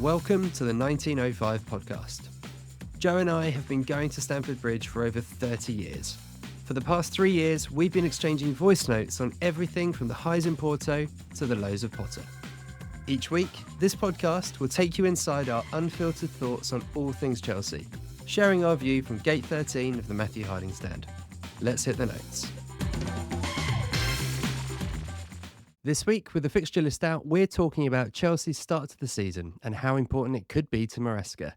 Welcome to the 1905 podcast. Joe and I have been going to Stamford Bridge for over 30 years. For the past 3 years, we've been exchanging voice notes on everything from the highs in Porto to the lows of Potter. Each week, this podcast will take you inside our unfiltered thoughts on all things Chelsea, sharing our view from Gate 13 of the Matthew Harding stand. Let's hit the notes. This week, with the fixture list out, we're talking about Chelsea's start to the season and how important it could be to Maresca.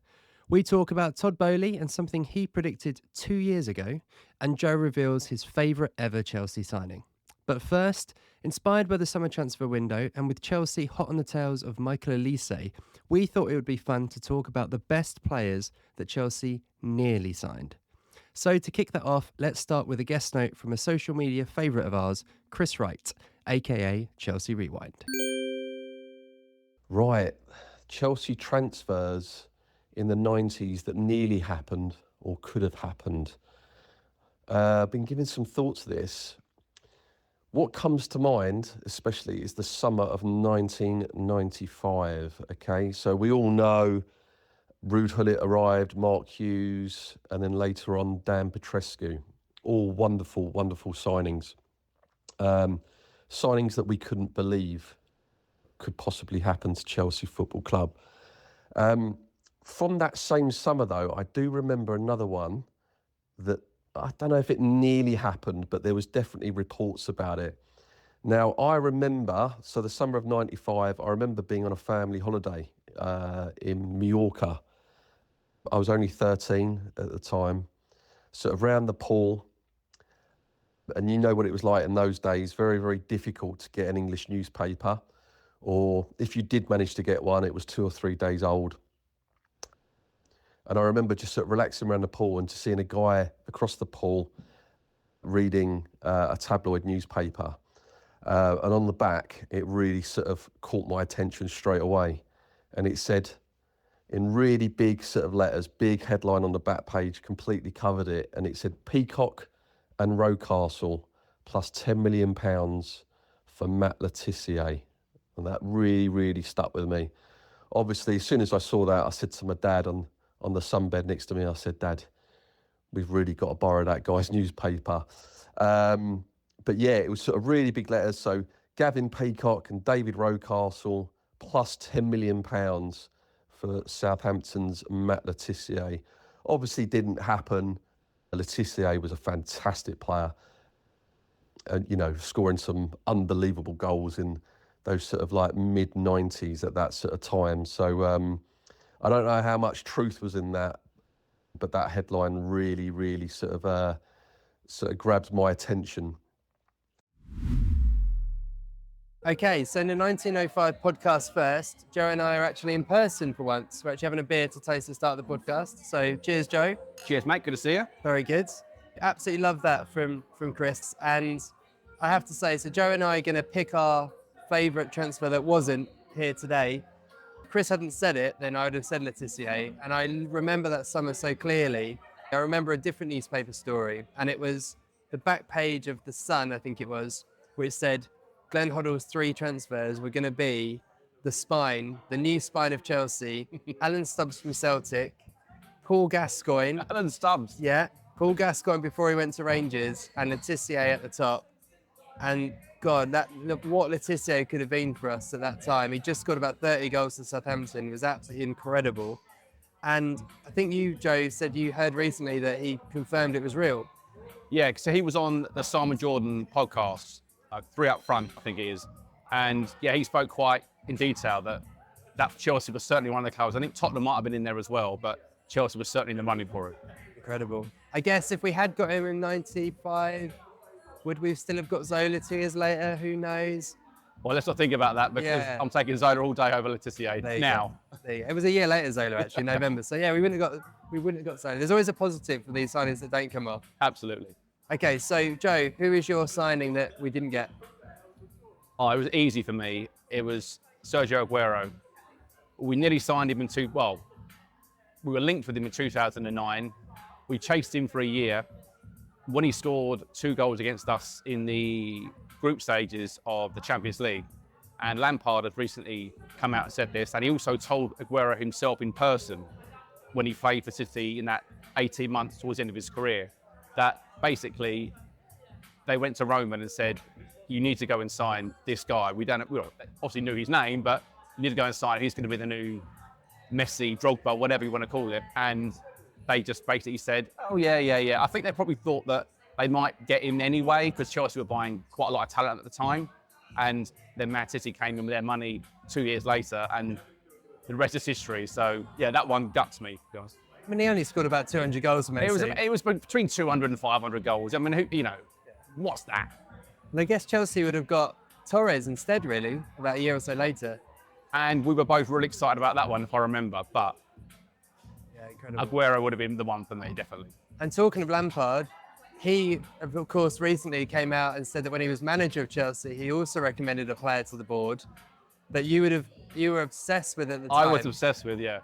We talk about Todd Boehly and something he predicted 2 years ago, and Joe reveals his favourite ever Chelsea signing. But first, inspired by the summer transfer window and with Chelsea hot on the tails of Michael Olise, we thought it would be fun to talk about the best players that Chelsea nearly signed. So to kick that off, let's start with a guest note from a social media favourite of ours, Chris Wright, aka Chelsea Rewind. Right, Chelsea transfers in the 90s that nearly happened or could have happened. I've been giving some thought to this. What comes to mind, especially, is the summer of 1995, okay? So we all know Ruud Gullit arrived, Mark Hughes, and then later on Dan Petrescu. All wonderful, wonderful signings. Signings that we couldn't believe could possibly happen to Chelsea Football Club. From that same summer, though, I do remember another one that I don't know if it nearly happened, but there was definitely reports about it. Now, I remember, so the summer of 95, I remember being on a family holiday in Mallorca. I was only 13 at the time, sort of round the pool. And you know what it was like in those days, very, very difficult to get an English newspaper. Or if you did manage to get one, it was 2 or 3 days old. And I remember just sort of relaxing around the pool and just seeing a guy across the pool reading a tabloid newspaper. And on the back, it really sort of caught my attention straight away. And it said, in really big sort of letters, big headline on the back page, completely covered it. And it said, Peacock and Rocastle plus £10 million for Matt Le Tissier. And that really, really stuck with me. Obviously, as soon as I saw that, I said to my dad on the sunbed next to me, I said, Dad, we've really got to borrow that guy's newspaper. But yeah, it was sort of really big letters. So Gavin Peacock and David Rocastle plus £10 million for Southampton's Matt Le Tissier. Obviously didn't happen. Le Tissier was a fantastic player and, you know, scoring some unbelievable goals in those sort of like mid-90s at that sort of time. So I don't know how much truth was in that, but that headline really, really sort of grabbed my attention. Okay, so in the 1905 podcast first, Joe and I are actually in person for once. We're actually having a beer to taste the start of the podcast. So cheers, Joe. Cheers, mate. Good to see you. Very good. Absolutely love that from Chris. And I have to say, so Joe and I are going to pick our favourite transfer that wasn't here today. If Chris hadn't said it, then I would have said Le Tissier. And I remember that summer so clearly. I remember a different newspaper story, and it was the back page of The Sun, I think it was, which said, Glenn Hoddle's 3 transfers were going to be the spine, the new spine of Chelsea, Alan Stubbs from Celtic, Paul Gascoigne. Alan Stubbs. Yeah, Paul Gascoigne before he went to Rangers, and Le Tissier at the top. And God, what Le Tissier could have been for us at that time. He just scored about 30 goals for Southampton. It was absolutely incredible. And I think you, Joe, said you heard recently that he confirmed it was real. Yeah, so he was on the Simon Jordan podcast, 3 Up Front, I think it is. And yeah, he spoke quite in detail that Chelsea was certainly one of the clubs. I think Tottenham might have been in there as well, but Chelsea was certainly in the money for it. Incredible. I guess if we had got him in 95, would we still have got Zola 2 years later? Who knows? Well, let's not think about that because I'm taking Zola all day over Le Tissier now. It was a year later, Zola, actually, November. So yeah, we wouldn't have got Zola. There's always a positive for these signings that don't come off. Absolutely. Okay, so Joe, who is your signing that we didn't get? Oh, it was easy for me. It was Sergio Aguero. We nearly signed him we were linked with him in 2009. We chased him for a year. When he scored 2 goals against us in the group stages of the Champions League, And Lampard had recently come out and said this, and he also told Aguero himself in person when he played for City in that 18 months towards the end of his career, that basically they went to Roman and said, you need to go and sign this guy. We obviously knew his name, but you need to go and sign him. He's going to be the new Messi, Drogba, whatever you want to call it. And they just basically said, oh, yeah. I think they probably thought that they might get him anyway because Chelsea were buying quite a lot of talent at the time. And then Man City came in with their money 2 years later, and the rest is history. So, yeah, that one guts me, to be honest. I mean, he only scored about 200 goals for Man City. It was between 200 and 500 goals. I mean, what's that? And I guess Chelsea would have got Torres instead, really, about a year or so later. And we were both really excited about that one, if I remember. But yeah, incredible. Aguero would have been the one for me, definitely. And talking of Lampard, he, of course, recently came out and said that when he was manager of Chelsea, he also recommended a player to the board that you were obsessed with at the time. I was obsessed with, yeah.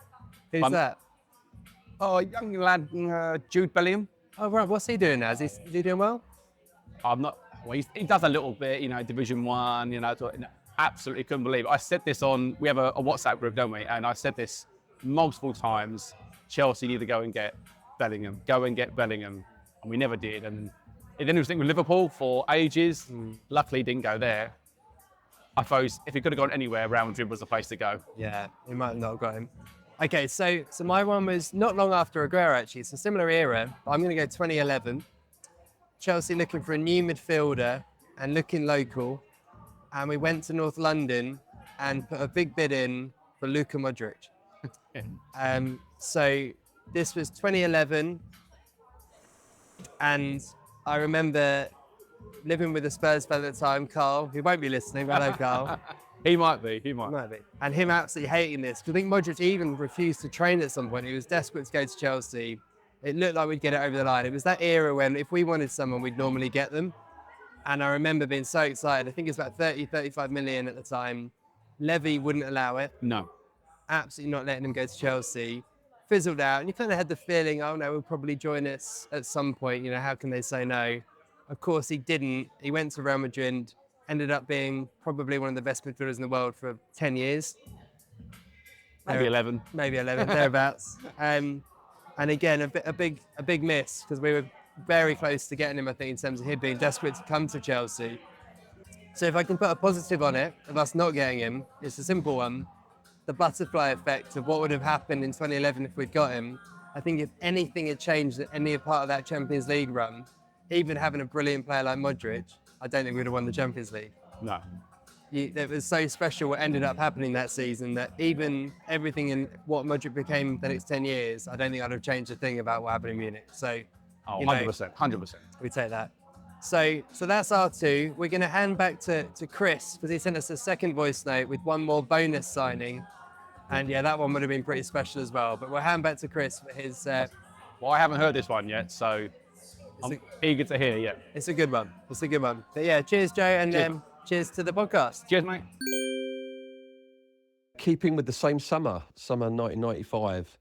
Who's that? Oh, a young lad, Jude Bellingham. Oh, right. What's he doing now? Is he doing well? I'm not. Well, he does a little bit, Division 1, absolutely couldn't believe it. I said this we have a WhatsApp group, don't we? And I said this multiple times. Chelsea need to go and get Bellingham. And we never did. And then he was thinking with Liverpool for ages. Luckily, he didn't go there. I suppose if he could have gone anywhere, Real Madrid was the place to go. Yeah, he might not have got him. Okay, so my one was not long after Aguero, actually. It's a similar era. But I'm going to go 2011. Chelsea looking for a new midfielder and looking local. And we went to North London and put a big bid in for Luka Modric. So this was 2011. And I remember living with a Spurs fan at the time, Carl, who won't be listening, but I know Carl. He might be. And him absolutely hating this. Because I think Modric even refused to train at some point. He was desperate to go to Chelsea. It looked like we'd get it over the line. It was that era when if we wanted someone, we'd normally get them. And I remember being so excited. I think it's about 35 million at the time. Levy wouldn't allow it. No. Absolutely not letting him go to Chelsea. Fizzled out. And you kind of had the feeling, oh no, he'll probably join us at some point. How can they say no? Of course, he didn't. He went to Real Madrid, ended up being probably one of the best midfielders in the world for 10 years. Maybe 11. Maybe 11, thereabouts. And again, a big miss because we were very close to getting him, I think, in terms of him being desperate to come to Chelsea. So if I can put a positive on it, of us not getting him, it's a simple one. The butterfly effect of what would have happened in 2011 if we'd got him. I think if anything had changed at any part of that Champions League run, even having a brilliant player like Modric, I don't think we'd have won the Champions League. No. It was so special what ended up happening that season that even everything in what Modric became the next 10 years, I don't think I'd have changed a thing about what happened in Munich. So, 100%. We take that. So that's our two. We're going to hand back to Chris because he sent us a second voice note with one more bonus signing. And yeah, that one would have been pretty special as well. But we'll hand back to Chris for his... Well, I haven't heard this one yet, so I'm eager to hear, yeah. It's a good one. But yeah, cheers, Joe, and cheers to the podcast. Cheers, mate. Keeping with the same summer 1995,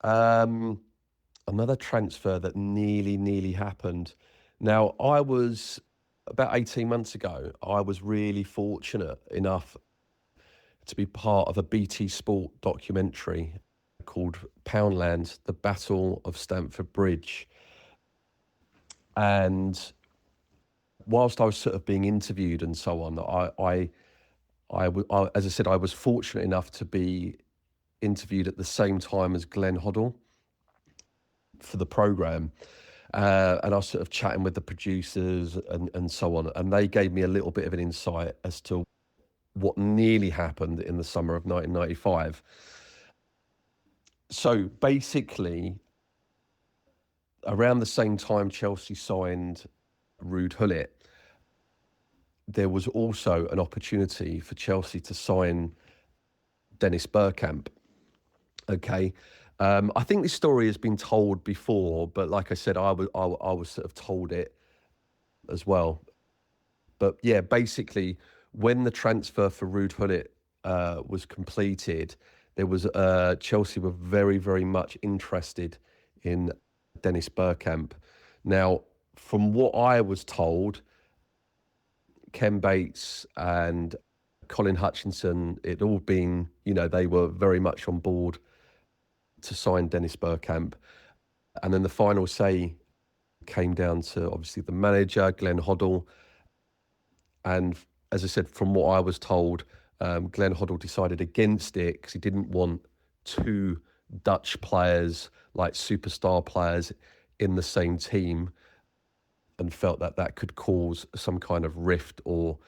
another transfer that nearly happened. Now, I was, about 18 months ago, I was really fortunate enough to be part of a BT Sport documentary called Poundland, The Battle of Stamford Bridge. And whilst I was sort of being interviewed and so on, I as I said, I was fortunate enough to be interviewed at the same time as Glenn Hoddle for the programme. And I was sort of chatting with the producers and so on. And they gave me a little bit of an insight as to what nearly happened in the summer of 1995. So basically, around the same time Chelsea signed Ruud Gullit, there was also an opportunity for Chelsea to sign Dennis Bergkamp. Okay. I think this story has been told before, but like I said, I was sort of told it as well. But yeah, basically, when the transfer for Ruud Gullit was completed, there was Chelsea were very, very much interested in Dennis Bergkamp. Now, from what I was told, Ken Bates and Colin Hutchinson, it all been, they were very much on board to sign Dennis Bergkamp. And then the final say came down to obviously the manager, Glenn Hoddle. And as I said, from what I was told, Glenn Hoddle decided against it because he didn't want two Dutch players, like superstar players, in the same team, and felt that could cause some kind of rift or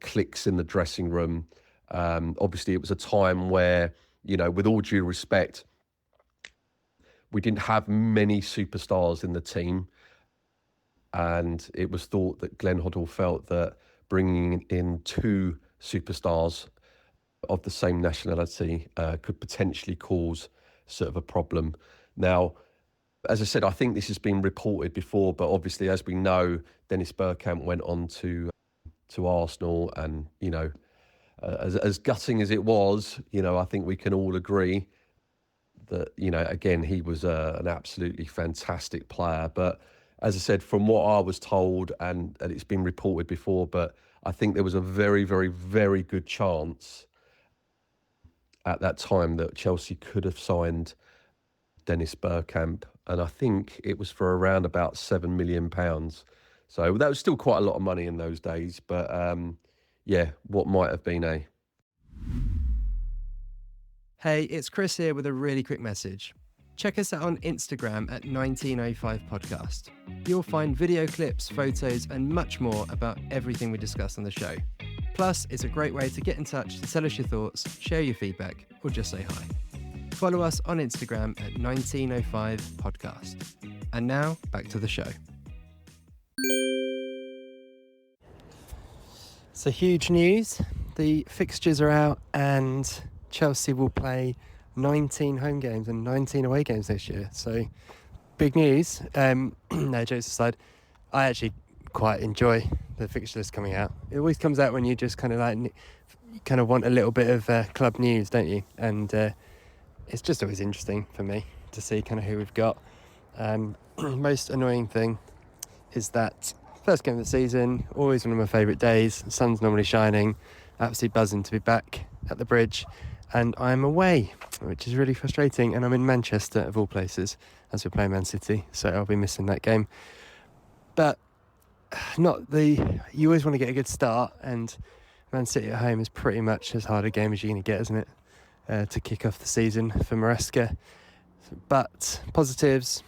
cliques in the dressing room. Obviously, it was a time where, with all due respect, we didn't have many superstars in the team. And it was thought that Glenn Hoddle felt that bringing in two superstars of the same nationality could potentially cause sort of a problem. Now, as I said, I think this has been reported before, but obviously, as we know, Dennis Bergkamp went on to Arsenal, and as gutting as it was, I think we can all agree that again, he was an absolutely fantastic player. But as I said, from what I was told, and it's been reported before, but I think there was a very, very, very good chance at that time that Chelsea could have signed Dennis Bergkamp, and I think it was for around about £7 million. So that was still quite a lot of money in those days, but what might have been a... Hey, it's Chris here with a really quick message. Check us out on Instagram at 1905 Podcast. You'll find video clips, photos, and much more about everything we discuss on the show. Plus, it's a great way to get in touch, to tell us your thoughts, share your feedback, or just say hi. Follow us on Instagram at 1905 Podcast. And now, back to the show. So, huge news. The fixtures are out and Chelsea will play 19 home games and 19 away games this year. So, big news. No, jokes aside, I actually quite enjoy the fixture list coming out. It always comes out when you just kind of want a little bit of club news, don't you? And it's just always interesting for me to see kind of who we've got. Most annoying thing is that first game of the season, always one of my favourite days. The sun's normally shining, absolutely buzzing to be back at the Bridge. And I'm away, which is really frustrating. And I'm in Manchester, of all places, as we're playing Man City. So I'll be missing that game. But you always want to get a good start. And Man City at home is pretty much as hard a game as you're going to get, isn't it? To kick off the season for Maresca. But positives,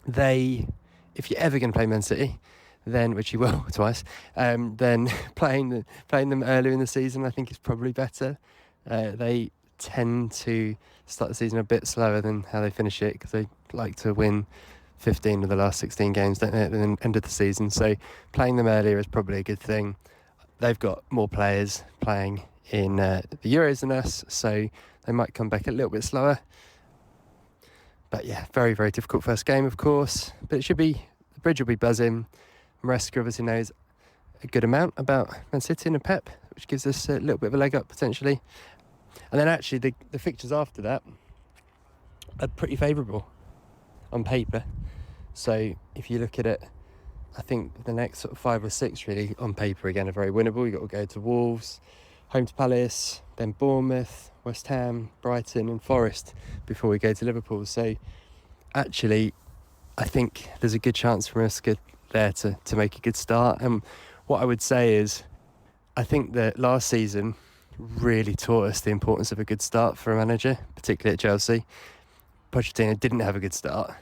if you're ever going to play Man City, then, which you will twice, then playing them earlier in the season I think is probably better. They tend to start the season a bit slower than how they finish it, because they like to win 15 of the last 16 games, don't they, at the end of the season. So playing them earlier is probably a good thing. They've got more players playing in the Euros than us, so they might come back a little bit slower. But yeah, very, very difficult first game, of course. But the Bridge will be buzzing. Maresca obviously knows a good amount about Man City and Pep, which gives us a little bit of a leg up potentially. And then actually the fixtures after that are pretty favourable on paper. So if you look at it, I think the next sort of 5 or 6 really on paper again are very winnable. You've got to go to Wolves, home to Palace, then Bournemouth, West Ham, Brighton and Forest before we go to Liverpool. So actually I think there's a good chance for us there to make a good start. And what I would say is I think that last season really taught us the importance of a good start for a manager, particularly at Chelsea. Pochettino didn't have a good start.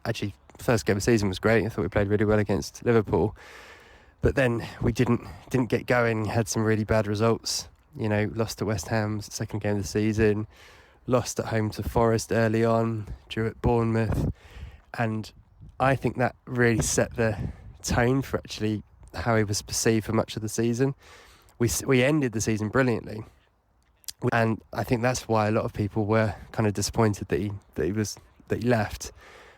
Actually, first game of the season was great. I thought we played really well against Liverpool. But then we didn't get going, had some really bad results. Lost to West Ham, second game of the season, lost at home to Forest early on, drew at Bournemouth. And I think that really set the tone for actually how he was perceived for much of the season. We ended the season brilliantly, and I think that's why a lot of people were kind of disappointed that he left.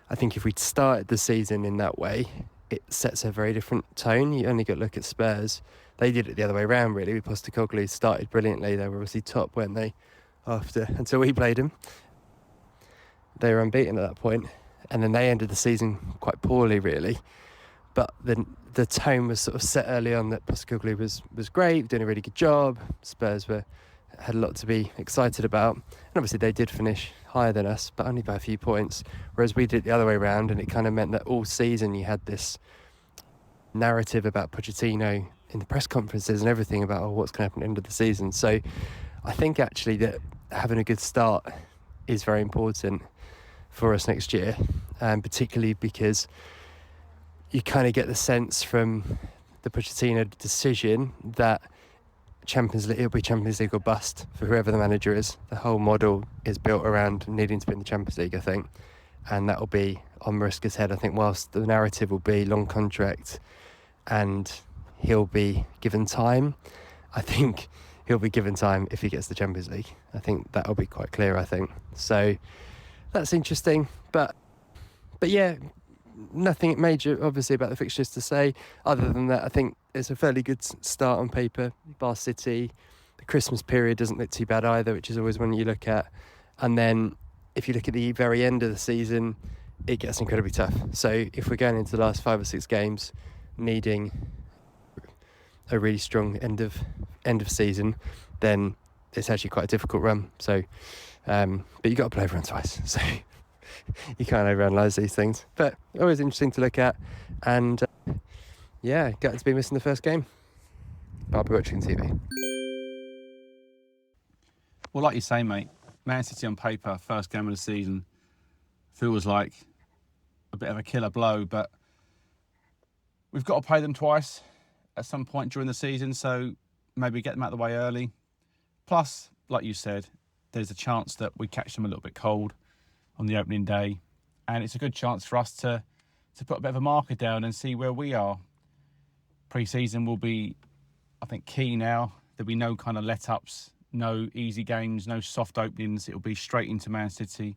I think if we'd started the season in that way, it sets a very different tone. You only got to look at Spurs. They did it the other way around, really. With Postecoglou started brilliantly. They were obviously top, weren't they? Until we played them, they were unbeaten at that point, and then they ended the season quite poorly, really. But then the tone was sort of set early on that Postecoglou was great, doing a really good job. Spurs had a lot to be excited about, and obviously they did finish higher than us, but only by a few points, whereas we did it the other way around, and it kind of meant that all season you had this narrative about Pochettino in the press conferences and everything about what's going to happen at the end of the season. So I think actually that having a good start is very important for us next year, particularly because you kind of get the sense from the Pochettino decision that it'll be Champions League or bust for whoever the manager is. The whole model is built around needing to be in the Champions League, I think, and that will be on Maresca's head. I think whilst the narrative will be long contract and he'll be given time, I think he'll be given time if he gets the Champions League. I think that'll be quite clear, I think. So that's interesting, but yeah, nothing major obviously about the fixtures to say other than that I think it's a fairly good start on paper. Bar City, the Christmas period doesn't look too bad either, which is always one you look at, and then if you look at the very end of the season, it gets incredibly tough. So if we're going into the last 5 or 6 games needing a really strong end of season, then it's actually quite a difficult run. So but you got to play everyone twice, so you can't overanalyze these things, but always interesting to look at. And yeah, got to be missing the first game, but I'll be watching TV. Well, like you say, mate, Man City on paper, first game of the season, feels like a bit of a killer blow, but we've got to play them twice at some point during the season, so maybe get them out of the way early. Plus, like you said, there's a chance that we catch them a little bit cold on the opening day, and it's a good chance for us to put a bit of a marker down and see where we are. Pre-season will be, I think, key now. There'll be no kind of let-ups, no easy games, no soft openings. It'll be straight into Man City.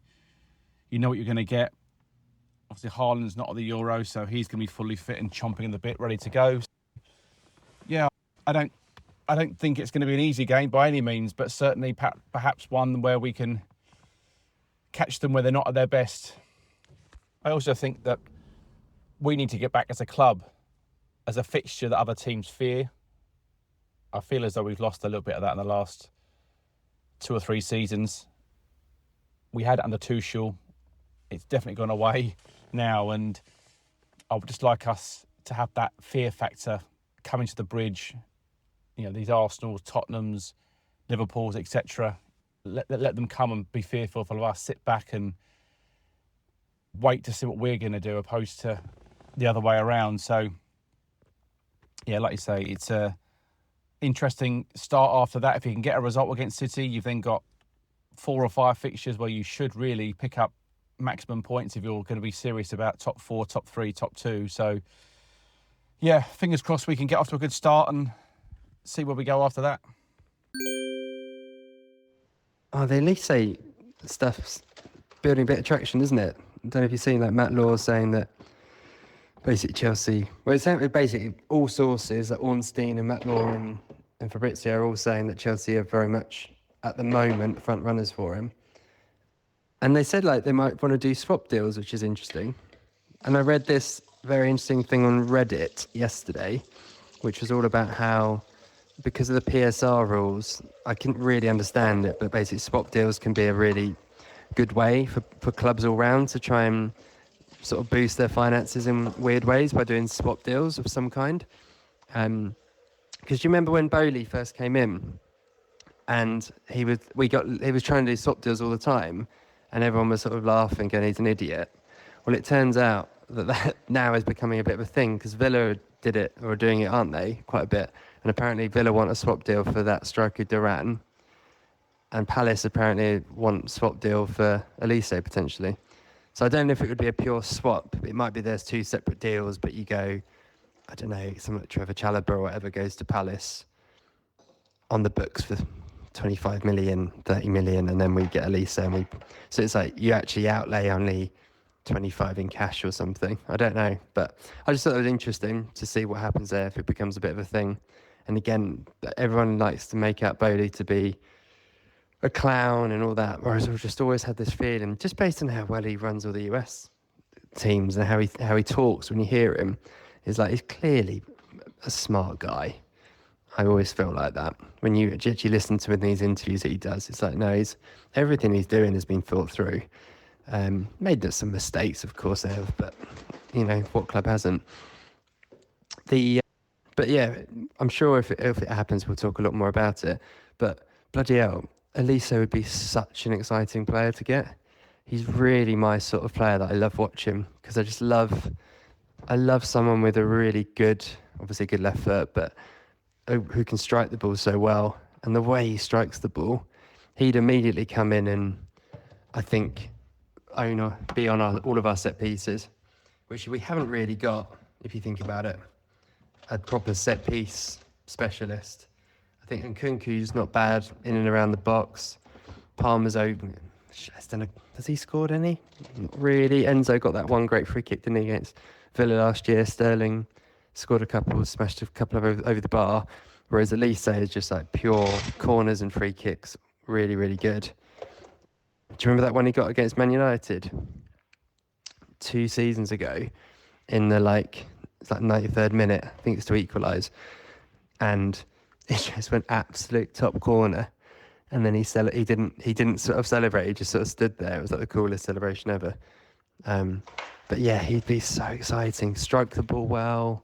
You know what you're going to get. Obviously, Haaland's not at the Euro, so he's going to be fully fit and chomping in the bit, ready to go. Yeah, I don't think it's going to be an easy game by any means, but certainly perhaps one where we can catch them where they're not at their best. I also think that we need to get back as a club, as a fixture that other teams fear. I feel as though we've lost a little bit of that in the last 2 or 3 seasons. We had it under Tuchel. It's definitely gone away now, and I would just like us to have that fear factor coming to the bridge. You know, these Arsenals, Tottenhams, Liverpools, etc. Let them come and be fearful of us. Sit back and wait to see what we're going to do, opposed to the other way around. So, yeah, like you say, it's a interesting start after that. If you can get a result against City, you've then got 4 or 5 fixtures where you should really pick up maximum points if you're going to be serious about top 4, top 3, top 2. So, yeah, fingers crossed we can get off to a good start and see where we go after that. Oh, the Olise stuff's building a bit of traction, isn't it? I don't know if you've seen like Matt Law saying that basically Chelsea, well, it's basically all sources, like Ornstein and Matt Law and Fabrizio are all saying that Chelsea are very much, at the moment, front runners for him. And they said like they might want to do swap deals, which is interesting. And I read this very interesting thing on Reddit yesterday, which was all about how, because of the PSR rules, I couldn't really understand it, but basically swap deals can be a really good way for clubs all round to try and sort of boost their finances in weird ways by doing swap deals of some kind. Because you remember when Boehly first came in, and he was trying to do swap deals all the time, and everyone was sort of laughing, going, he's an idiot. Well, it turns out that now is becoming a bit of a thing, because Villa did it, or are doing it, aren't they, quite a bit. And apparently Villa want a swap deal for that striker Duran, and Palace apparently want a swap deal for Olise potentially. So I don't know if it would be a pure swap. It might be there's 2 separate deals, but you go, I don't know, someone like Trevor Chalobah or whatever goes to Palace on the books for 25 million, 30 million, and then we get Olise. So it's like you actually outlay only 25 in cash or something. I don't know, but I just thought it was interesting to see what happens there if it becomes a bit of a thing. And again, everyone likes to make out Boehly to be a clown and all that, whereas I've just always had this feeling, just based on how well he runs all the US teams and how he talks when you hear him, It's like, he's clearly a smart guy. I always feel like that. When you actually listen to him in these interviews that he does, it's like, no, everything he's doing has been thought through. Made some mistakes, of course they have, but, what club hasn't? But yeah, I'm sure if it happens, we'll talk a lot more about it. But bloody hell, Olise would be such an exciting player to get. He's really my sort of player that I love watching, because I love someone with a really good, obviously good left foot, but who can strike the ball so well. And the way he strikes the ball, he'd immediately come in and, I think, be on all of our set pieces, which we haven't really got, if you think about it. A proper set piece specialist. I think Nkunku's not bad in and around the box. Palmer's open. Has he scored any? Not really. Enzo got that one great free kick, didn't he, against Villa last year. Sterling scored a couple, smashed a couple of over the bar. Whereas Olise is just like pure corners and free kicks. Really, really good. Do you remember that one he got against Man United 2 seasons ago in the it's like 93rd minute, I think it's to equalise, and it just went absolute top corner, and then he didn't sort of celebrate, he just sort of stood there. It was like the coolest celebration ever. But yeah, he'd be so exciting, strike the ball well.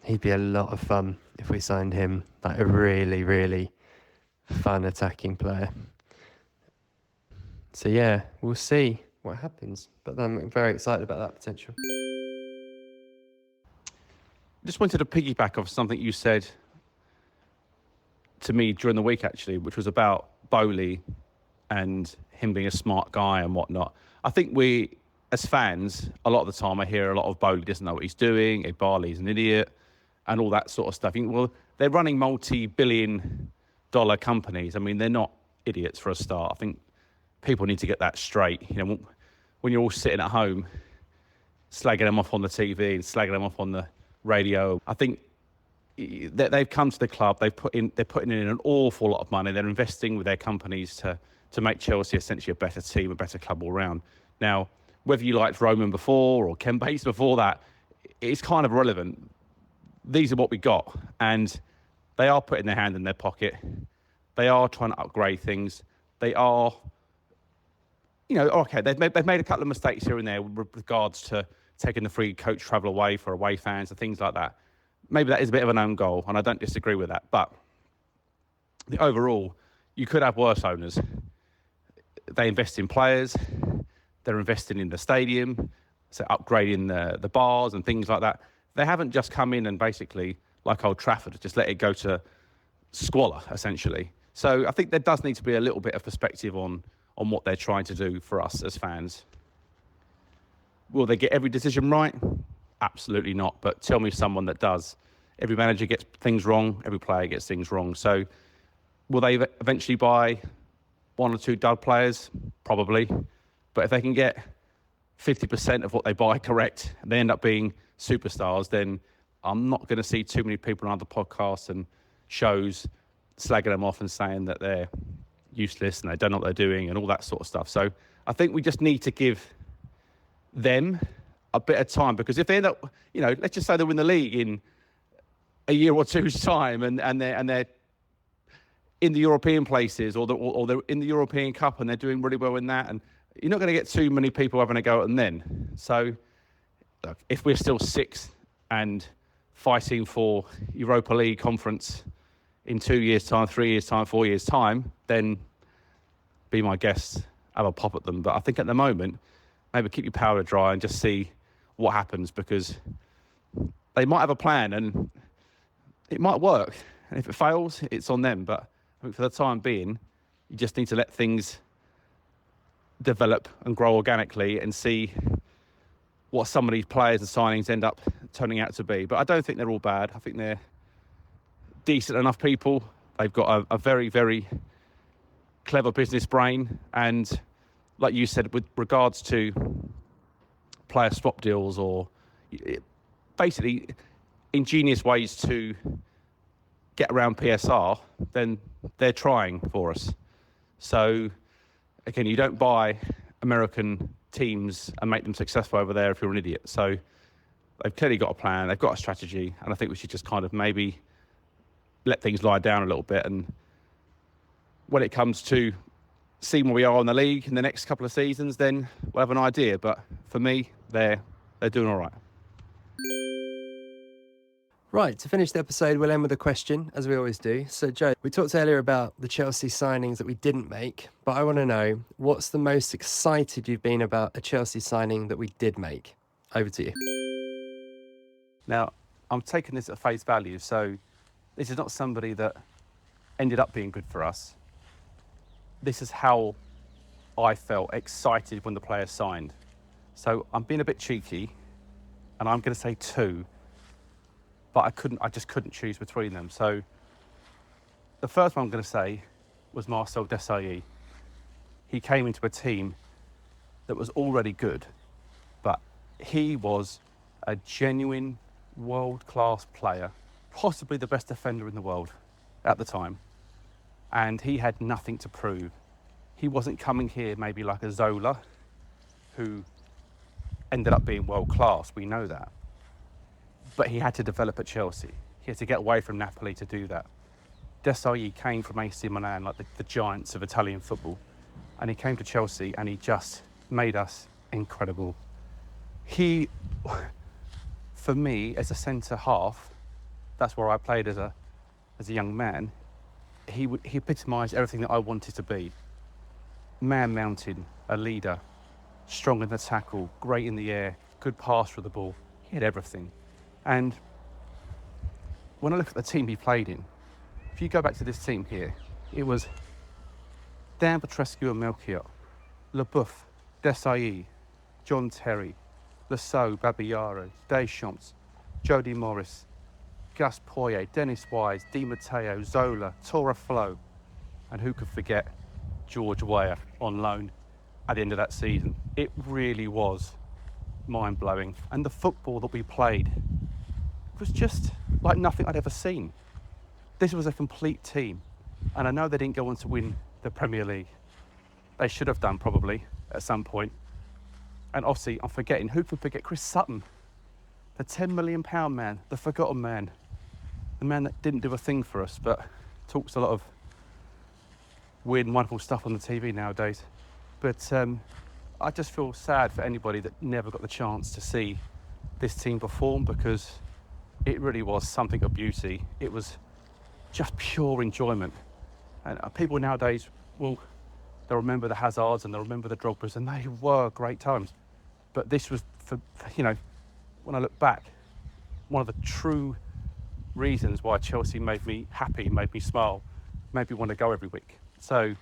He'd be a lot of fun if we signed him, like a really, really fun attacking player. So yeah, we'll see what happens, but I'm very excited about that potential. Just wanted to piggyback off something you said to me during the week, actually, which was about Boehly and him being a smart guy and whatnot. I think we, as fans, a lot of the time I hear a lot of Boehly doesn't know what he's doing, Boehly's an idiot, and all that sort of stuff. Well, they're running multi-billion-dollar companies. I mean, they're not idiots for a start. I think people need to get that straight. When you're all sitting at home, slagging them off on the TV and slagging them off on the radio, I think they've come to the club. They're putting in an awful lot of money. They're investing with their companies to make Chelsea essentially a better team, a better club all round. Now, whether you liked Roman before or Ken Bates before that, it's kind of irrelevant. These are what we got, and they are putting their hand in their pocket. They are trying to upgrade things. They are, okay, they've made a couple of mistakes here and there with regards to taking the free coach travel away for away fans and things like that. Maybe that is a bit of an own goal, and I don't disagree with that. But overall, you could have worse owners. They invest in players. They're investing in the stadium, so upgrading the bars and things like that. They haven't just come in and basically, like Old Trafford, just let it go to squalor, essentially. So I think there does need to be a little bit of perspective on what they're trying to do for us as fans. Will they get every decision right? Absolutely not. But tell me someone that does. Every manager gets things wrong. Every player gets things wrong. So will they eventually buy 1 or 2 dud players? Probably. But if they can get 50% of what they buy correct, and they end up being superstars, then I'm not going to see too many people on other podcasts and shows slagging them off and saying that they're useless and they don't know what they're doing and all that sort of stuff. So I think we just need to give them a bit of time, because if they end up, let's just say they win the league in a year or two's time, and they're in the European places, or they're in the European Cup and they're doing really well in that, and you're not going to get too many people having a go at them then. So look, if we're still 6th and fighting for Europa League conference in 2 years' time, 3 years' time, 4 years' time, then be my guest, have a pop at them. But I think at the moment, maybe keep your powder dry and just see what happens, because they might have a plan and it might work. And if it fails, it's on them. But I think for the time being, you just need to let things develop and grow organically and see what some of these players and signings end up turning out to be. But I don't think they're all bad. I think they're decent enough people. They've got a very, very clever business brain. And like you said, with regards to player swap deals or basically ingenious ways to get around PSR, then they're trying for us. So again, you don't buy American teams and make them successful over there if you're an idiot. So They've clearly got a plan, they've got a strategy, and I think we should just kind of maybe let things lie down a little bit. And when it comes to seeing where we are in the league in the next couple of seasons, then we'll have an idea. But for me, they're doing all right. Right, to finish the episode, we'll end with a question, as we always do. So, Joe, we talked earlier about the Chelsea signings that we didn't make, but I want to know, what's the most excited you've been about a Chelsea signing that we did make? Over to you. Now, I'm taking this at face value, so this is not somebody that ended up being good for us. This is how I felt excited when the player signed. So I'm being a bit cheeky, and I'm going to say two, but I just couldn't choose between them. So the first one I'm going to say was Marcel Desailly. He came into a team that was already good, but he was a genuine world-class player, possibly the best defender in the world at the time. And he had nothing to prove. He wasn't coming here maybe like a Zola, who ended up being world-class, we know that. But he had to develop at Chelsea. He had to get away from Napoli to do that. Desailly came from AC Milan, like the giants of Italian football. And he came to Chelsea and he just made us incredible. He, for me, as a centre half, that's where I played as a young man, he epitomised everything that I wanted to be. Man-mountain, a leader, strong in the tackle, great in the air, good pass for the ball. He had everything. And when I look at the team he played in, if you go back to this team here, it was Dan Petrescu and Melchior, Leboeuf, Desailly, John Terry, Lasso, Babillaro, Deschamps, Jody Morris, Gus Poyet, Dennis Wise, Di Matteo, Zola, Tora Flo, and who could forget George Weah on loan at the end of that season. It really was mind-blowing. And the football that we played was just like nothing I'd ever seen. This was a complete team. And I know they didn't go on to win the Premier League. They should have done probably at some point. And obviously I'm forgetting, who could forget Chris Sutton? The £10 million man, the forgotten man. The man that didn't do a thing for us, but talks a lot of weird and wonderful stuff on the TV nowadays. But I just feel sad for anybody that never got the chance to see this team perform, because it really was something of beauty. It was just pure enjoyment. And people nowadays they'll remember the Hazards and they'll remember the Drogba's, and they were great times. But this was, when I look back, one of the true reasons why Chelsea made me happy, made me smile, made me want to go every week. So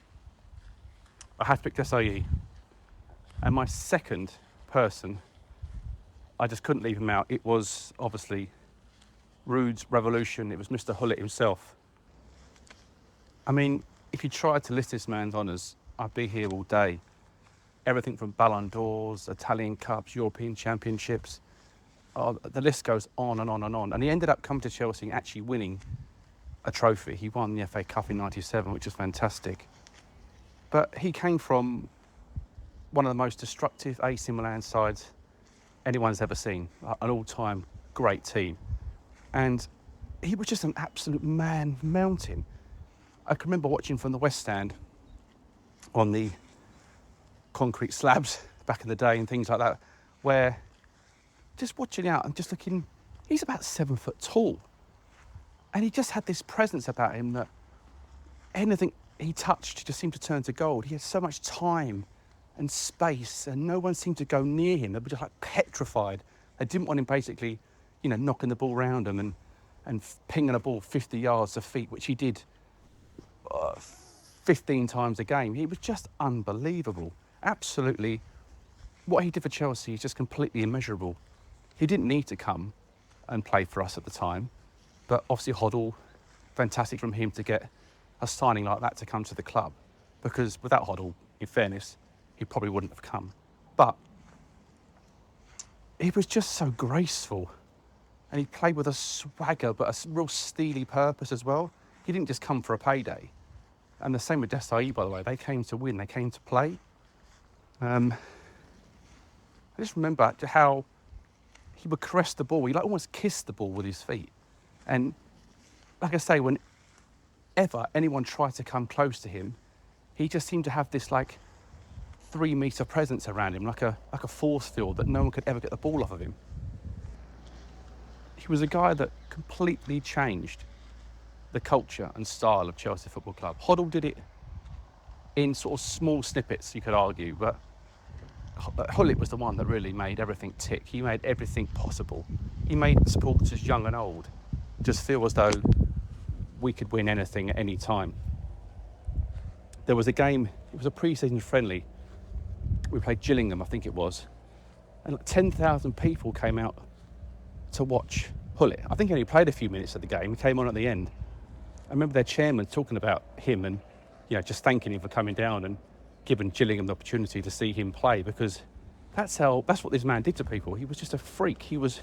I had to pick Desailly. And my second person, I just couldn't leave him out. It was obviously Rude's revolution. It was Mr. Hullet himself. I mean, if you tried to list this man's honours, I'd be here all day. Everything from Ballon d'Ors, Italian Cups, European Championships. The list goes on and on and on. And he ended up coming to Chelsea and actually winning a trophy. He won the FA Cup in '97, which was fantastic. But he came from one of the most destructive AC Milan sides anyone's ever seen. An all-time great team. And he was just an absolute man-mountain. I can remember watching from the West Stand on the concrete slabs back in the day and things like that, where just watching out and just looking, he's about 7 foot tall. And he just had this presence about him that anything he touched just seemed to turn to gold. He had so much time and space, and no one seemed to go near him. They were just like petrified. They didn't want him basically, knocking the ball around them and pinging a ball 50 yards to feet, which he did 15 times a game. He was just unbelievable. Absolutely. What he did for Chelsea is just completely immeasurable. He didn't need to come and play for us at the time, but obviously Hoddle, fantastic from him to get a signing like that to come to the club, because without Hoddle, in fairness, he probably wouldn't have come. But he was just so graceful, and he played with a swagger, but a real steely purpose as well. He didn't just come for a payday. And the same with Desailly, by the way. They came to win, they came to play. I just remember how he would caress the ball. He like almost kissed the ball with his feet. And like I say, whenever anyone tried to come close to him, he just seemed to have this like 3-metre presence around him, like a force field that no one could ever get the ball off of him. He was a guy that completely changed the culture and style of Chelsea Football Club. Hoddle did it in sort of small snippets, you could argue, but Hullet was the one that really made everything tick. He made everything possible. He made the supporters, young and old, just feel as though we could win anything at any time. There was a game, it was a pre-season friendly. We played Gillingham, I think it was. And like 10,000 people came out to watch Hullet. I think he only played a few minutes of the game. He came on at the end. I remember their chairman talking about him and, just thanking him for coming down and giving Gillingham the opportunity to see him play, because that's what this man did to people. He was just a freak. He was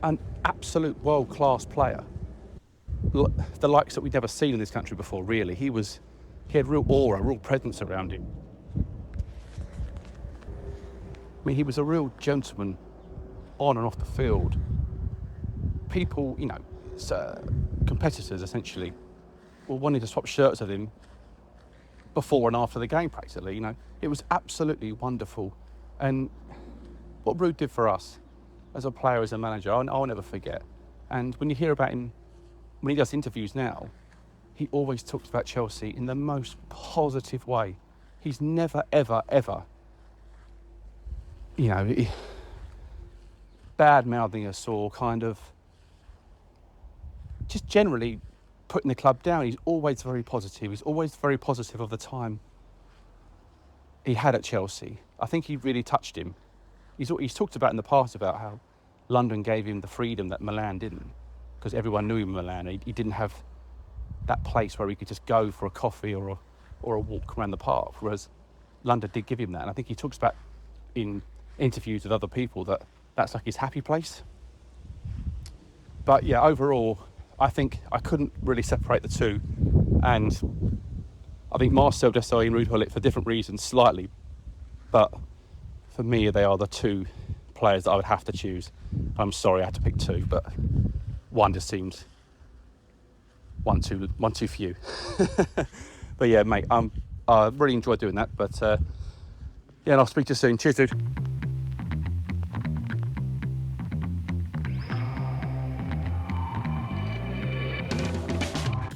an absolute world-class player. The likes that we'd never seen in this country before, really. He had real aura, real presence around him. I mean, he was a real gentleman on and off the field. People, competitors essentially, were wanting to swap shirts with him before and after the game, practically. It was absolutely wonderful. And what Ruud did for us as a player, as a manager, I'll never forget. And when you hear about him, when he does interviews now, he always talks about Chelsea in the most positive way. He's never, ever, ever, bad-mouthing us or kind of just generally putting the club down. He's always very positive. He's always very positive of the time he had at Chelsea. I think he really touched him. He's talked about in the past about how London gave him the freedom that Milan didn't, because everyone knew him in Milan. He didn't have that place where he could just go for a coffee or a walk around the park, whereas London did give him that. And I think he talks about in interviews with other people that that's like his happy place. But yeah, overall, I think I couldn't really separate the two. And I think Marcel Desailly and Ruud Hullet, for different reasons, slightly. But for me, they are the two players that I would have to choose. I'm sorry I had to pick two, but one just seemed one too few. But yeah, mate, I really enjoyed doing that. But yeah, and I'll speak to you soon. Cheers, dude.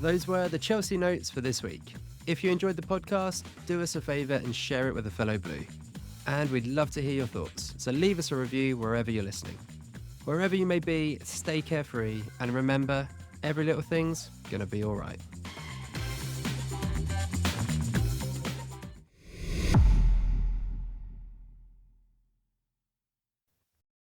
Those were the Chelsea notes for this week. If you enjoyed the podcast, do us a favour and share it with a fellow Blue. And we'd love to hear your thoughts, so leave us a review wherever you're listening. Wherever you may be, stay carefree, and remember, every little thing's gonna be alright.